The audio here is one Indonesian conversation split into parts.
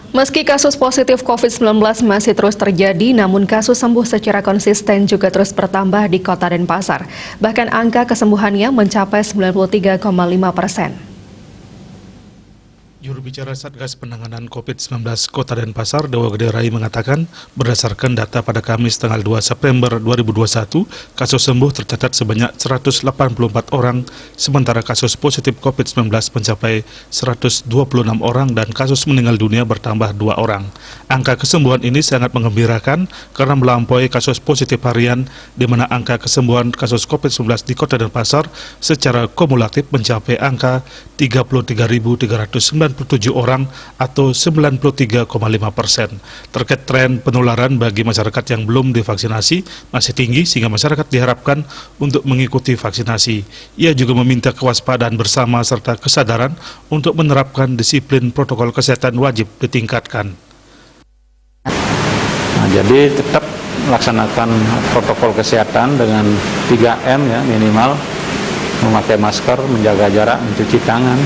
Meski kasus positif COVID-19 masih terus terjadi, namun kasus sembuh secara konsisten juga terus bertambah di Kota Denpasar. Bahkan angka kesembuhannya mencapai 93,5%. Juru bicara Satgas Penanganan COVID-19 Kota Denpasar, Dewa Gede Rai mengatakan, berdasarkan data pada Kamis tanggal 2 September 2021, kasus sembuh tercatat sebanyak 184 orang, sementara kasus positif COVID-19 mencapai 126 orang dan kasus meninggal dunia bertambah 2 orang. Angka kesembuhan ini sangat menggembirakan karena melampaui kasus positif harian, di mana angka kesembuhan kasus COVID-19 di Kota Denpasar secara kumulatif mencapai angka 33.397 orang atau 93,5%. Terkait tren penularan bagi masyarakat yang belum divaksinasi masih tinggi sehingga masyarakat diharapkan untuk mengikuti vaksinasi. Ia juga meminta kewaspadaan bersama serta kesadaran untuk menerapkan disiplin protokol kesehatan wajib ditingkatkan. Nah, jadi tetap melaksanakan protokol kesehatan dengan 3M ya minimal, memakai masker, menjaga jarak, mencuci tangan,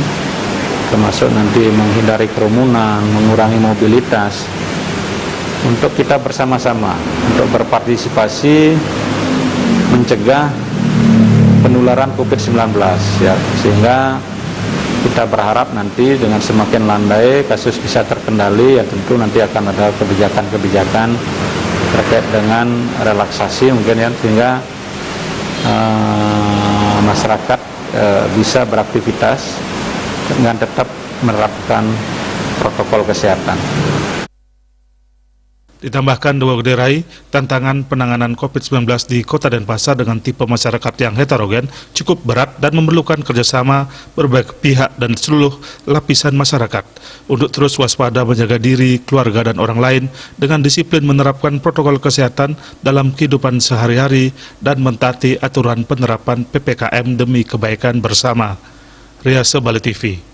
termasuk nanti menghindari kerumunan, mengurangi mobilitas, untuk kita bersama-sama untuk berpartisipasi mencegah penularan COVID-19 ya, sehingga kita berharap nanti dengan semakin landai kasus bisa terkendali, ya tentu nanti akan ada kebijakan-kebijakan terkait dengan relaksasi mungkin ya, sehingga masyarakat bisa beraktivitas dengan tetap menerapkan protokol kesehatan. Ditambahkan Dewa Gede Rai, tantangan penanganan COVID-19 di Kota Denpasar dengan tipe masyarakat yang heterogen cukup berat dan memerlukan kerjasama berbagai pihak dan seluruh lapisan masyarakat untuk terus waspada menjaga diri, keluarga, dan orang lain dengan disiplin menerapkan protokol kesehatan dalam kehidupan sehari-hari dan mentaati aturan penerapan PPKM demi kebaikan bersama. Riasa Bali TV.